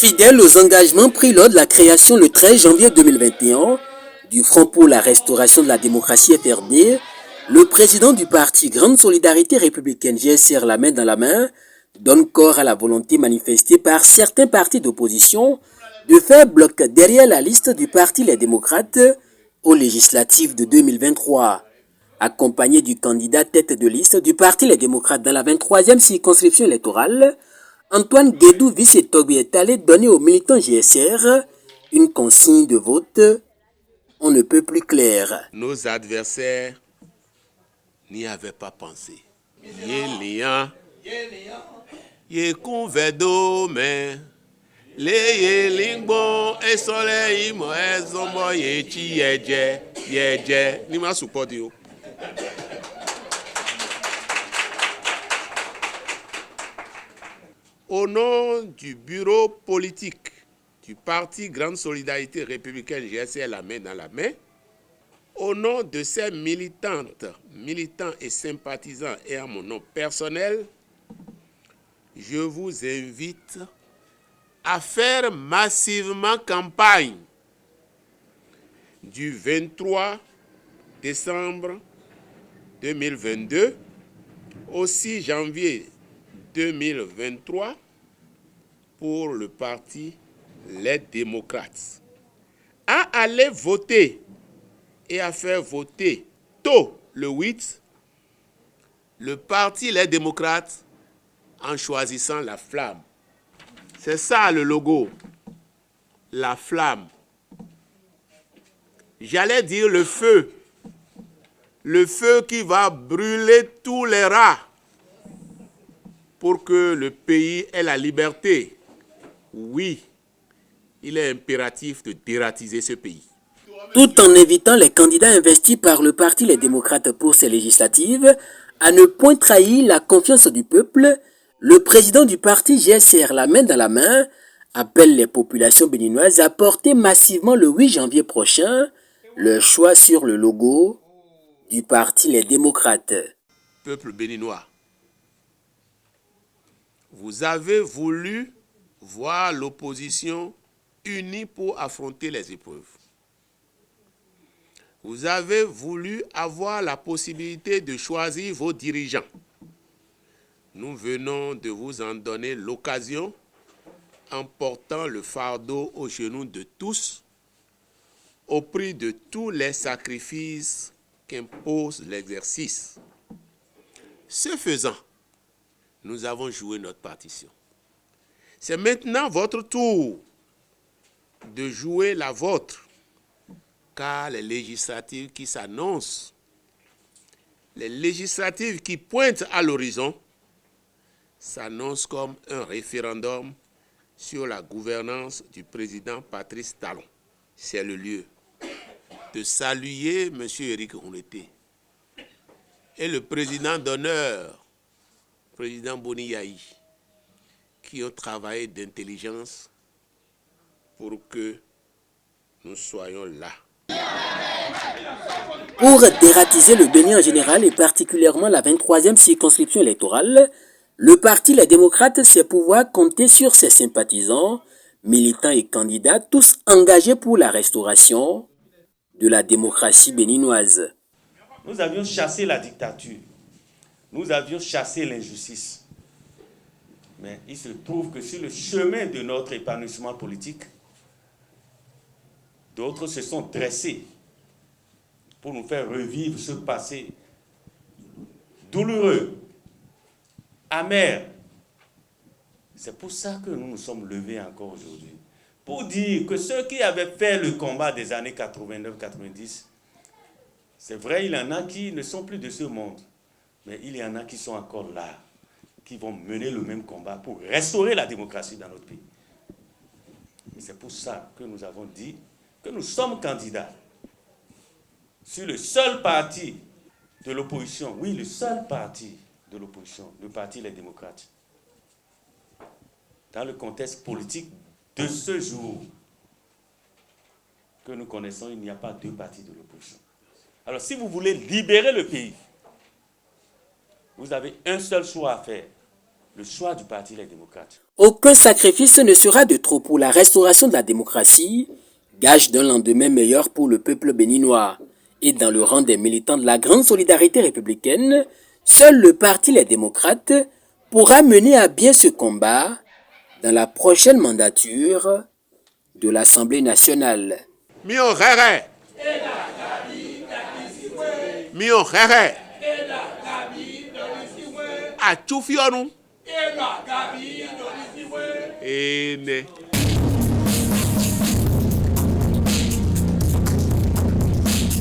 Fidèle aux engagements pris lors de la création le 13 janvier 2021 du Front pour la restauration de la démocratie FRD, le président du parti Grande Solidarité Républicaine GSR la main dans la main donne corps à la volonté manifestée par certains partis d'opposition de faire bloc derrière la liste du parti Les Démocrates aux législatives de 2023. Accompagné du candidat tête de liste du parti Les Démocrates dans la 23e circonscription électorale, Antoine Guédou Vissetogui est allé donner aux militants GSR une consigne de vote on ne peut plus clair. Nos adversaires n'y avaient pas pensé. Yélian, Yekunvedo, mais les Yelingbo et soleil, moi, zombo, yechi, yeje, ni ma support yo. Au nom du bureau politique du parti Grande Solidarité Républicaine GSR la main dans la main, au nom de ces militantes, militants et sympathisants et à mon nom personnel, je vous invite à faire massivement campagne du 23 décembre 2022 au 6 janvier 2023 pour le parti Les Démocrates, à aller voter et à faire voter tôt le 8 le parti Les Démocrates en choisissant la flamme. C'est ça le logo, la flamme. J'allais dire le feu qui va brûler tous les rats pour que le pays ait la liberté. Oui, il est impératif de dératiser ce pays. Tout en invitant les candidats investis par le parti Les Démocrates pour ces législatives à ne point trahir la confiance du peuple, le président du parti GSR la main dans la main appelle les populations béninoises à porter massivement le 8 janvier prochain le choix sur le logo du parti Les Démocrates. Peuple béninois, vous avez voulu voir l'opposition unie pour affronter les épreuves. Vous avez voulu avoir la possibilité de choisir vos dirigeants. Nous venons de vous en donner l'occasion en portant le fardeau aux genoux de tous, au prix de tous les sacrifices qu'impose l'exercice. Ce faisant, nous avons joué notre partition. C'est maintenant votre tour de jouer la vôtre, car les législatives qui s'annoncent, les législatives qui pointent à l'horizon, s'annoncent comme un référendum sur la gouvernance du président Patrice Talon. C'est le lieu de saluer M. Éric Rouleté et le président d'honneur, président Boni Yahi, qui ont travaillé d'intelligence pour que nous soyons là. Pour dératiser le Bénin en général et particulièrement la 23e circonscription électorale, le parti Les Démocrates sait pouvoir compter sur ses sympathisants, militants et candidats, tous engagés pour la restauration de la démocratie béninoise. Nous avions chassé la dictature, nous avions chassé l'injustice. Mais il se trouve que sur le chemin de notre épanouissement politique, d'autres se sont dressés pour nous faire revivre ce passé douloureux, amer. C'est pour ça que nous nous sommes levés encore aujourd'hui. Pour dire que ceux qui avaient fait le combat des années 89-90, c'est vrai, il y en a qui ne sont plus de ce monde, mais il y en a qui sont encore là, qui vont mener le même combat pour restaurer la démocratie dans notre pays. Et c'est pour ça que nous avons dit que nous sommes candidats sur le seul parti de l'opposition, oui, le seul parti de l'opposition, le parti Les Démocrates. Dans le contexte politique de ce jour que nous connaissons, il n'y a pas deux partis de l'opposition. Alors, si vous voulez libérer le pays, vous avez un seul choix à faire, le choix du Parti Les Démocrates. Aucun sacrifice ne sera de trop pour la restauration de la démocratie, gage d'un lendemain meilleur pour le peuple béninois. Et dans le rang des militants de la grande solidarité républicaine, seul le Parti Les Démocrates pourra mener à bien ce combat dans la prochaine mandature de l'Assemblée nationale. Mio rere. Mio rere. A chufionu. Ene.